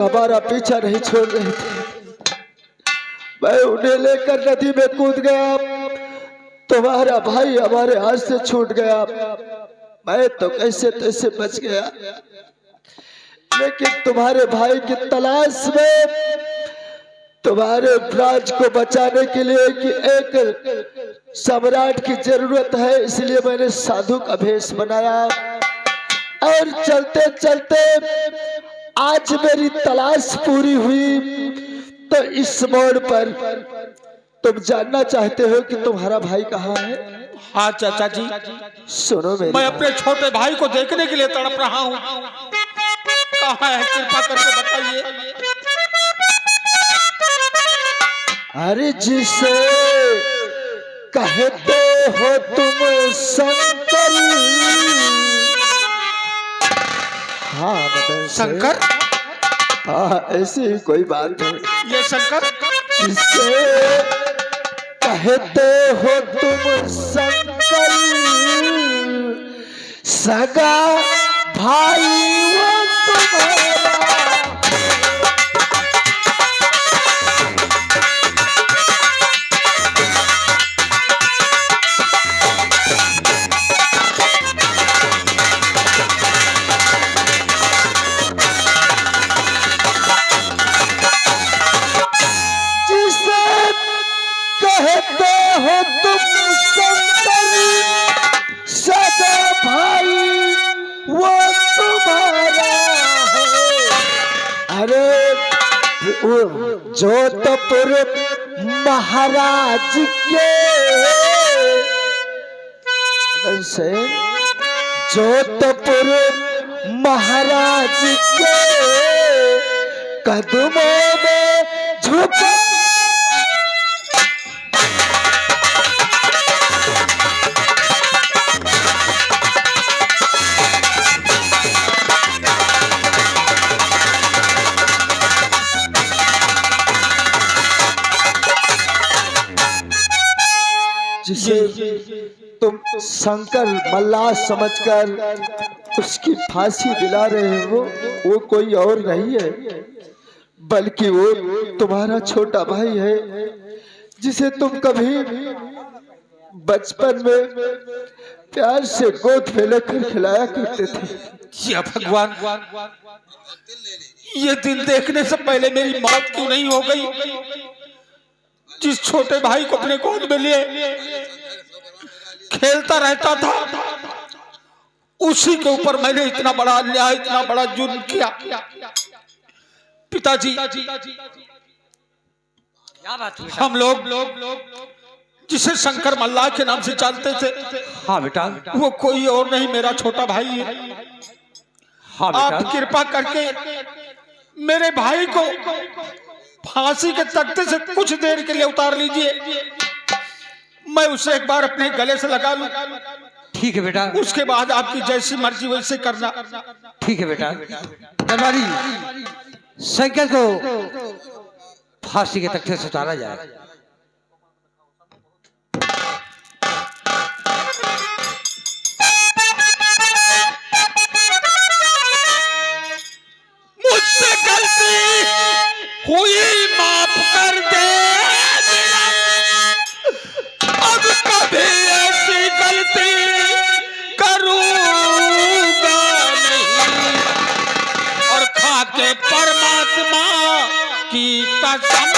हमारा पीछा नहीं छोड़ रहे थे। मैं उन्हें लेकर नदी में कूद गया। तुम्हारा भाई हमारे हाथ से छूट गया। मैं तो कैसे तैसे बच गया, लेकिन तुम्हारे भाई की तलाश में तुम्हारे ब्राज को बचाने के लिए कि एक सम्राट की जरूरत है, इसलिए मैंने साधु का भेष बनाया। और चलते चलते आज मेरी तलाश पूरी हुई। तो इस मोड़ पर तुम जानना चाहते हो कि तुम्हारा भाई कहाँ है? हाँ चाचा जी, सुनो मेरे, मैं अपने छोटे भाई को देखने के लिए तड़प रहा हूँ। कहाँ है, कृपा करके बताइए। अरे जिसे कहते हो तुम शंकर, हाँ मतलब शंकर? हाँ ऐसी ही कोई बात है। ये शंकर जिसे कहते हो तुम शंकर, सगा भाई वो तुम्हारा। कहते हो तुम शंकर, सगा भाई वो तुम्हारा है। अरे जोधपुर महाराज के से, जोधपुर महाराज के कदमों में झुक। जिसे तुम शंकर मल्लाह समझकर उसकी फांसी दिला रहे हो, वो कोई और नहीं है, बल्कि वो तुम्हारा छोटा भाई है, जिसे तुम कभी बचपन में प्यार से गोद में लेकर खिलाया करते थे। या भगवान, ये दिन देखने से पहले मेरी मौत क्यों नहीं हो गई? जिस छोटे भाई को अपने गोद में लिए खेलता रहता था, उसी के ऊपर मैंने इतना बड़ा अन्याय, इतना बड़ा जुर्म किया। पिताजी, हम लोग जिसे शंकर मल्लाह के नाम से जानते थे, हाँ बेटा, वो कोई और नहीं, मेरा छोटा भाई है। हाँ बेटा, आप कृपा करके मेरे भाई को फांसी के तख्ते से कुछ देर के लिए उतार लीजिए। मैं उसे एक बार अपने गले से लगा लूं। ठीक है बेटा, उसके बाद आपकी जैसी मर्जी वैसे करना। ठीक है बेटा। दरबारी, शंकर को फांसी के तख्ते से उतारा जाए। मुझसे गलती हुई, माफ कर दे। अब कभी ऐसी गलती करूंगा नहीं, और खाके परमात्मा की कसम।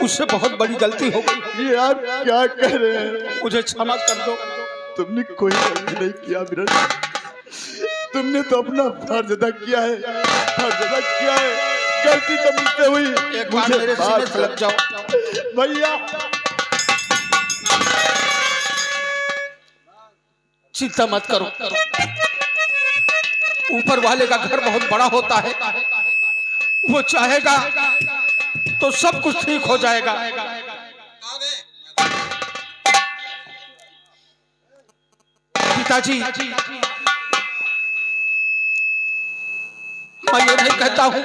उससे बहुत बड़ी गलती हो गई। ये आप क्या कर रहे हैं? मुझे क्षमा कर दो। तुमने कोई गलती नहीं किया विराट, तुमने तो अपना फर्ज अदा किया है, फर्ज अदा किया है। गलती तो मुझसे हुई, एक बार मुझे मेरे माफ सीने से कर। लग जाओ। भैया चिंता मत करो, ऊपर वाले का घर बहुत बड़ा होता है, वो चाहेगा तो सब कुछ ठीक हो जाएगा। पिताजी, मैं ये नहीं कहता हूं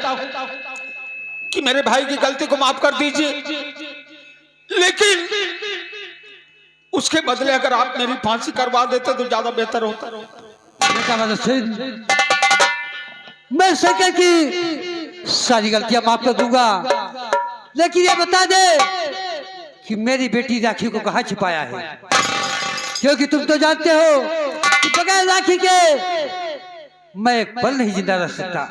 कि मेरे भाई की गलती को माफ कर दीजिए, लेकिन उसके बदले अगर आप मेरी फांसी करवा देते तो ज्यादा बेहतर होता। बेटा मदद सिंह, मैं शंकर की सारी गलतियां माफ कर दूंगा, लेकिन ये बता दे कि मेरी बेटी राखी को कहाँ छिपाया है, क्योंकि तुम तो जानते हो कि बगैर राखी के मैं एक पल नहीं जिंदा रह सकता।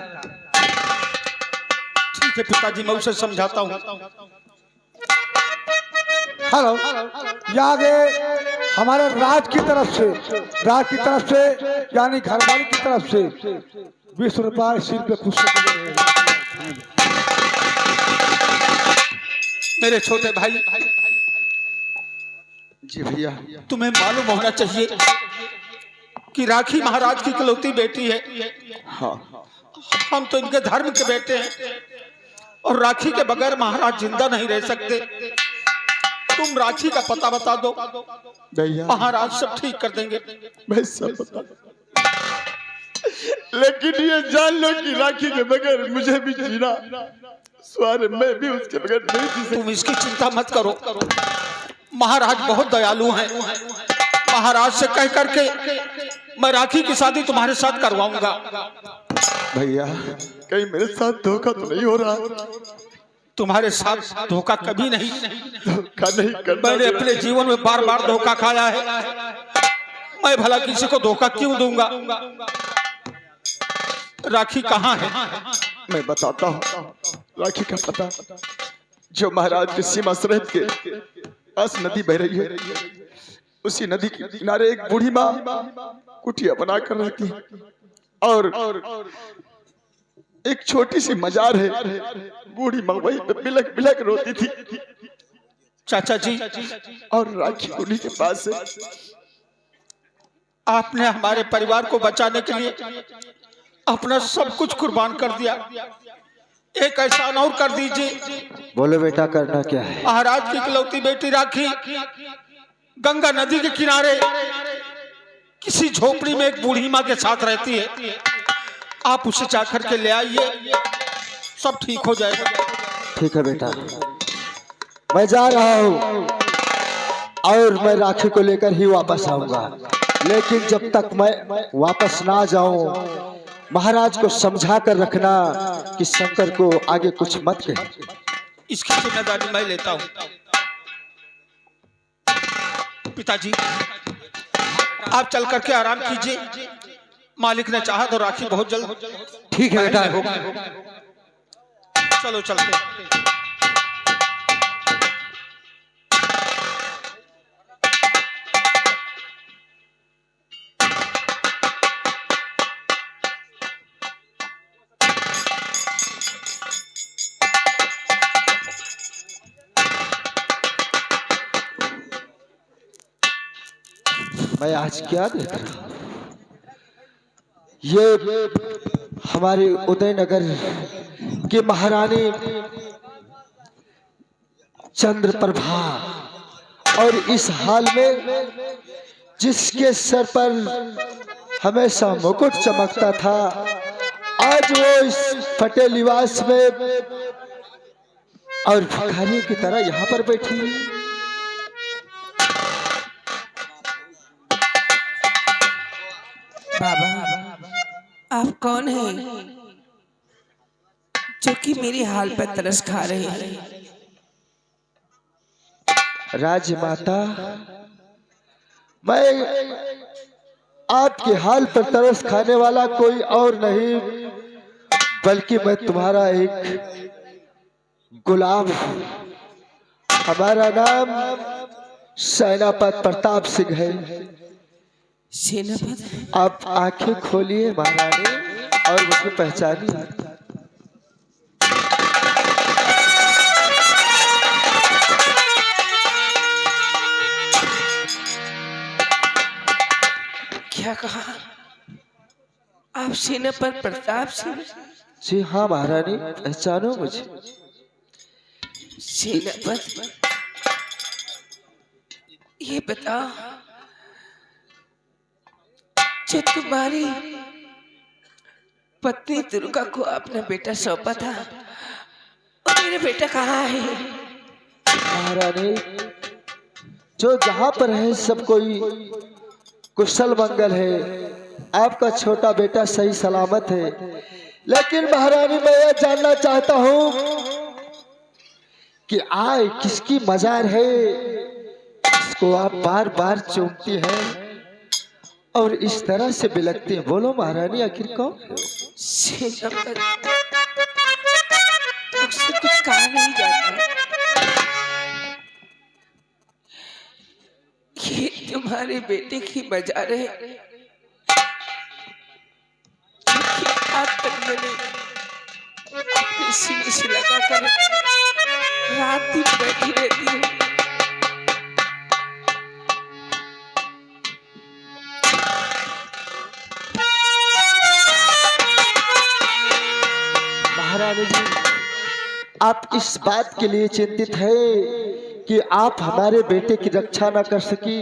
ठीक है पिताजी, मैं उसे समझाता हूँ। हेलो, यहाँ गए हमारे राज की तरफ से यानी घरवाली की तरफ से 20 रुपये सिर पे खुश मेरे छोटे भाई, जी भैया, तुम्हें मालूम होना चाहिए कि राखी महाराज की इकलौती बेटी है। हाँ हम तो इनके धर्म के बेटे हैं और राखी के बगैर महाराज जिंदा नहीं रह सकते। तुम राखी का पता बता दो, भैया, महाराज सब ठीक कर देंगे। मैं सब बता दूं। लेकिन ये जान लो कि राखी के बगैर मुझे भी जीना स्वार, मैं भी उसके बगैर नहीं जी सकता। तुम इसकी चिंता मत करो, महाराज बहुत दयालु हैं। महाराज से कह करके मैं राखी की शादी तुम्हारे साथ करवाऊंगा। भैया, कहीं मेरे साथ धोखा तो नहीं हो रहा? तुम्हारे साथ धोखा कभी नहीं, धोखा नहीं करना। मैंने अपने जीवन में बार बार धोखा खाया है, मैं भला किसी को धोखा क्यों दूंगा। राखी कहाँ है? मैं बताता हूँ राखी का पता। जो महाराज की सीमा सरहद के पास नदी बह रही है, उसी नदी के किनारे एक बूढ़ी माँ कुटिया बना कर रहती है और एक छोटी सी मजार है। बूढ़ी माँ वहीं पे बिलक बिलक रोती थी चाचा जी, और राखी उन्हीं के पास है। आपने हमारे परिवार को बचाने के लिए अपना सब कुछ कुर्बान कर दिया। एक एहसान और कर दीजिए। बोलो बेटा, करना क्या है? महाराज की इकलौती बेटी राखी गंगा नदी के किनारे किसी झोपड़ी में एक बूढ़ी माँ के साथ रहती है। आप उसे चाकर के ले आइए, सब ठीक हो जाएगा। ठीक है बेटा, मैं जा रहा हूँ और मैं राखी को लेकर ही वापस आऊंगा। लेकिन जब तक मैं वापस ना जाऊं, महाराज को समझा कर रखना कि शंकर को आगे कुछ मत कहे। इसकी जिम्मेदारी मैं लेता हूँ। पिताजी, आप चल करके आराम कीजिए। मालिक ने चाहा तो राखी बहुत जल्द ठीक है बेटा। चलो चलते हैं। मैं आज क्या देख रहा हूँ? ये हमारे उदयनगर की महारानी चंद्रप्रभा, और इस हाल में जिसके सर पर हमेशा मुकुट चमकता था, आज वो इस फटे लिबास में और भिखारी की तरह यहाँ पर बैठी है। बाबा, आप कौन हैं जो कि मेरी हाल पर तरस खा रहे हैं? राजमाता, मैं आपके हाल पर तरस खाने वाला कोई और नहीं, बल्कि मैं तुम्हारा एक गुलाम हूं। हमारा नाम सेनापति प्रताप सिंह है। सेनापति, आप आंखें खोलिए महारानी और मुझे पहचानिए। क्या कहा? आप सेनापति प्रताप सिंह? जी हाँ महारानी, पहचानो मुझे। सेनापति, ये बताओ, जो तुम्हारी पत्नी दुर्गा को अपना बेटा सौंपा था, और मेरा बेटा कहाँ है? महारानी, जो जहाँ पर है सब कोई कुशल मंगल है। आपका छोटा बेटा सही सलामत है। लेकिन महारानी, मैं यह जानना चाहता हूँ कि आय किसकी मजार है, इसको आप बार बार चूमती हैं और इस तरह से बिलखती हैं। बोलो महारानी, आखिर कौन है? सेनापति, मुझसे कुछ कहा नहीं जाता। ये तुम्हारे बेटे की मजार है। आज तक मैंने अपने सीने से लगा कर रात दिन बैठी रहती हूँ। महारानी जी, आप इस बात के लिए चिंतित है कि आप हमारे बेटे की रक्षा न कर सकी,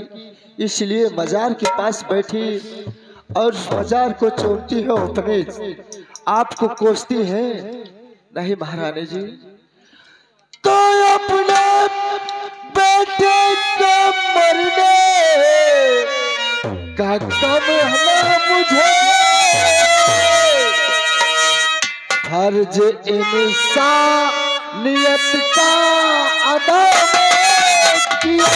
इसलिए मजार के पास बैठी और मजार को चूमती है, अपने आपको कोसती है। नहीं महारानी जी, तो अपने बेटे को मरने का गम है मुझे, फर्ज इंसानियत का अदा किया।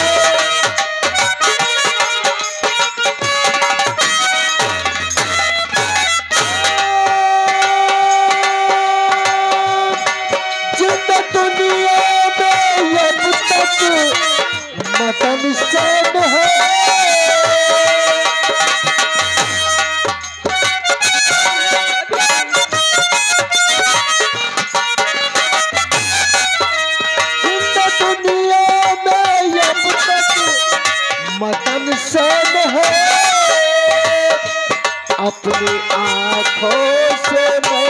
मतन सेन है, दुनिया में अब तक मतन सेन है। अपनी आंखों से मैं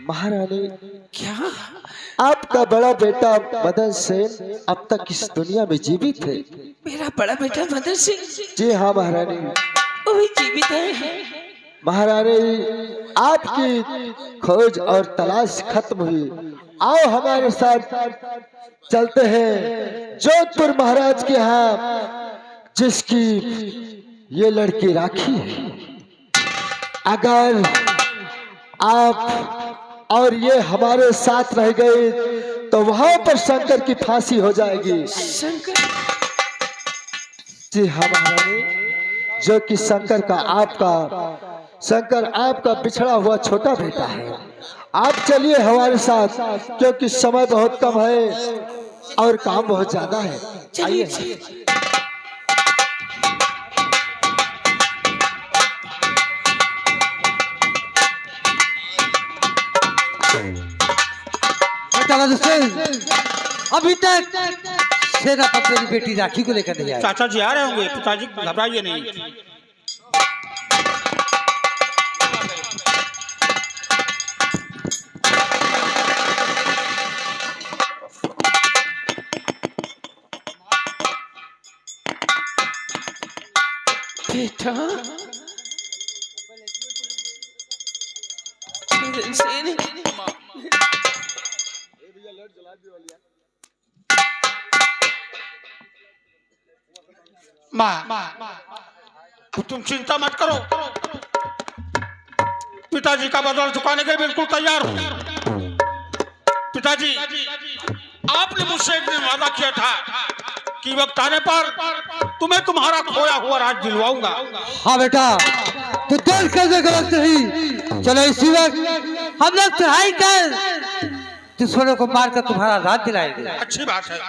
महारानी, क्या? आपका बड़ा बेटा मदन सेन अब तक इस दुनिया में जीवित है? मेरा बड़ा बेटा मदन सिंह? जी हाँ महारानी। वो भी जीवित है? महारानी, आपकी खोज और तलाश खत्म हुई। आओ हमारे साथ चलते हैं जोधपुर महाराज के यहाँ, जिसकी ये लड़की राखी है। अगर आप और ये हमारे साथ रह गए तो वहां पर शंकर की फांसी हो जाएगी। शंकर? जी हाँ महारानी, जो कि शंकर आपका बिछड़ा हुआ छोटा बेटा है। आप चलिए हमारे साथ, क्योंकि समय बहुत कम है और काम बहुत ज्यादा है। चलिए। अभी तक सेनापति मेरी बेटी राखी को लेकर नहीं आए। चाचा जी आ रहे होंगे, पिताजी घबराइए नहीं। बेटा मदन सेन, माँ तुम चिंता मत करो, पिताजी का बदला चुकाने के बिल्कुल तैयार हूँ। पिताजी, आपने मुझसे एक दिन वादा किया था कि वक्त आने पर तुम्हें तुम्हारा खोया हुआ राज दिलवाऊंगा। हाँ बेटा, तू देर करने गलत नहीं। चलो इसी वक्त हम लोग चढ़ाई कर दुश्मनों को मारकर तुम्हारा राज दिलाएंगे। अच्छी बात है।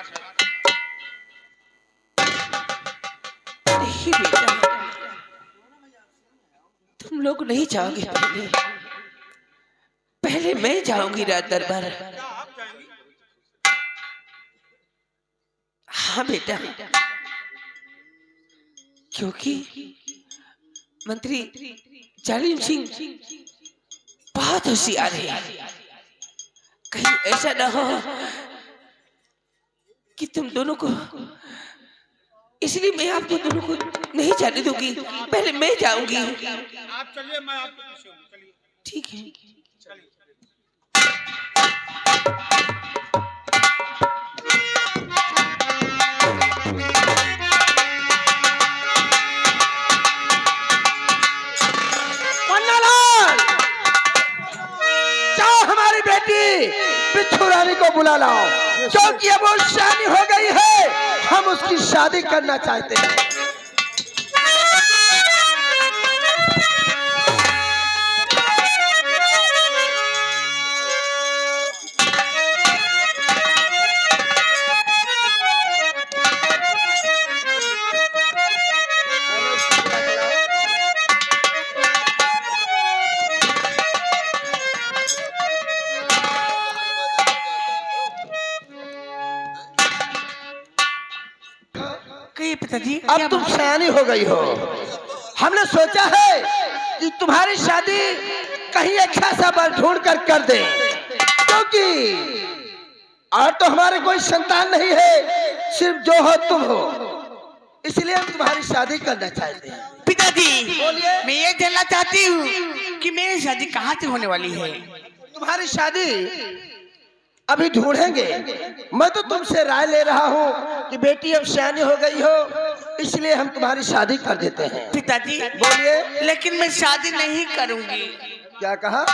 नहीं बेटा, तुम लोग नहीं जाओगे। पहले मैं जाऊंगी राज दरबार। हाँ बेटा, क्योंकि मंत्री जालिम सिंह बहुत होशियार है। कहीं ऐसा ना हो कि तुम दोनों को, इसलिए मैं आपको दोनों को नहीं जाने दूंगी। पहले मैं जाऊंगी। आप चलिए, मैं आपके पीछे हूँ, चलिए। ठीक है। पन्नालाल, जाओ हमारी बेटी बिच्छू रानी को बुला लाओ, क्योंकि अब वो शादी हो गई है, हम उसकी शादी करना चाहते हैं। कहिए पिताजी। अब तुम सयानी हो गई हो, हमने सोचा है कि तुम्हारी शादी कहीं अच्छा सा बर ढूंढ कर दे, क्योंकि और तो हमारे कोई संतान नहीं है, सिर्फ जो हो तुम हो, इसलिए हम तुम्हारी शादी करना चाहते हैं। पिताजी, बोलिए। मैं ये जानना चाहती हूँ कि मेरी शादी कहाँ से होने वाली है। तुम्हारी शादी अभी ढूंढेंगे। मैं तो तुमसे राय ले रहा हूँ कि बेटी अब सयानी हो गई हो, इसलिए हम तुम्हारी शादी कर देते हैं। पिताजी, बोलिए। लेकिन मैं शादी नहीं करूंगी। क्या कहा?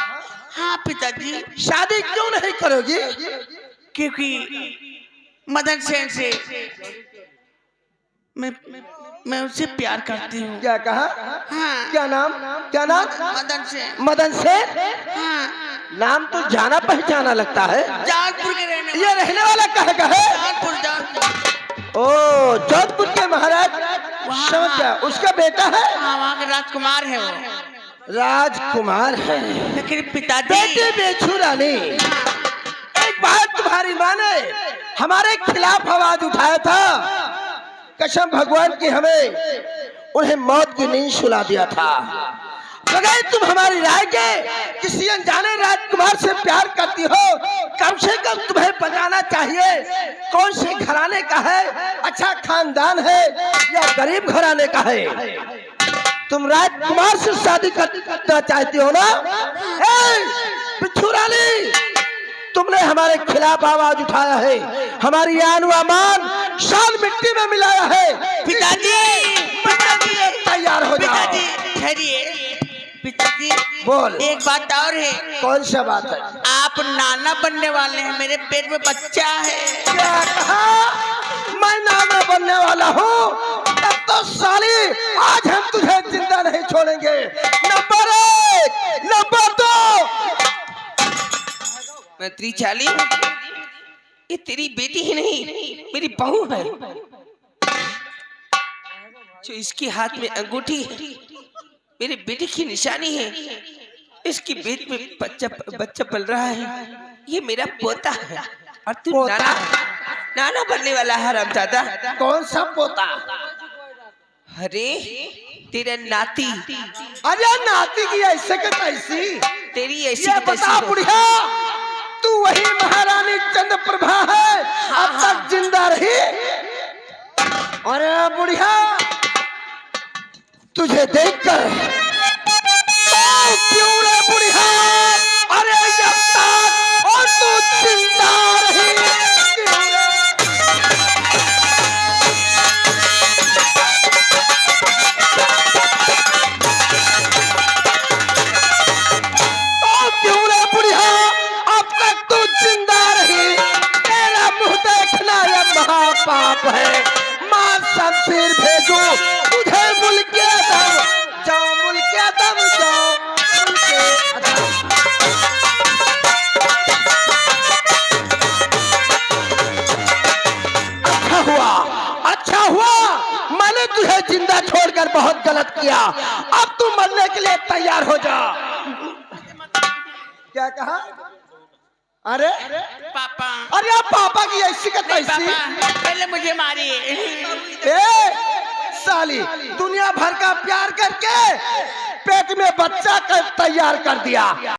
हाँ पिताजी। शादी क्यों नहीं करोगी? क्योंकि मदन सेन से मैं उससे प्यार करती हूँ। क्या कहा? हाँ। क्या नाम? क्या नाम? मदन सेन। मदन सेन? हाँ। नाम तो जाना पहचाना लगता है। जौनपुर के रहने ये रहने वाला कहाँ का है? जौनपुर। ओ, जोधपुर के महाराज। समझ गया, उसका बेटा है। हाँ, वहाँ के राजकुमार है वो। राजकुमार है। लेकिन पिताजी, बेटी बिच्छू रानी, एक बात तुम्हारी माँ ने हमारे खिलाफ आवाज उठाया था, कसम भगवान की हमें उन्हें मौत की नींद सुला दिया था। बगैर तुम हमारी राय के किसी अनजाने राजकुमार से प्यार करती हो, कम से कम तुम्हें बताना चाहिए कौन से घराने का है, अच्छा खानदान है या गरीब घराने का है। तुम राजकुमार से शादी करना चाहती हो ना? बिच्छू रानी, तुमने हमारे खिलाफ आवाज उठाया है, हमारी आन व मान शान मिट्टी में मिलाया है। पिताजी, तैयार हो जाओ। पिताजी ठहरिए। पिताजी, बोल। एक बात और है। कौन सा बात है? आप नाना बनने वाले हैं, मेरे पेट में बच्चा है। क्या कहा? मैं नाना बनने वाला हूँ? तब तो साली आज हम तुझे जिंदा नहीं छोड़ेंगे। Number 1, number 2। मंत्री चाली, ये तेरी बेटी ही नहीं, मेरी बहू है, जो इसके हाथ में अंगूठी है, मेरी बेटी की निशानी है। इसकी पेट में बच्चा पल रहा है, ये मेरा पोता है। और तू नाना बनने वाला है हरामजादा। कौन सा पोता? अरे तेरा नाती। अरे नाती की ऐसे के तैसी? तेरी ऐसी ये की तैसी बता हो। बुढ़िया, तू वही महारानी चंद्रप्रभा है, अब तक जिंदा रही? अरे बुढ़िया, तुझे देखकर क्यों रे बुढ़िया? अरे जब तक और तू जिंदा रही, क्यों रे? क्यों रे बुढ़िया, अब तक तू जिंदा रही? तेरा मुंह देखना ये महापाप है। मां शमशीर भेजो तुझे मुल्क के दम, जाओ मुल्क के दम, जाओ मुल्क के दम। अच्छा हुआ मैंने तुझे जिंदा छोड़कर बहुत गलत किया। अब तू मरने के लिए तैयार हो जा। क्या कहा? अरे पापा अरे आप पापा की ऐसी का नहीं, तैसी। पापा पहले मुझे मारिए। ए साली, दुनिया भर का प्यार करके पेट में बच्चा कर तैयार कर दिया।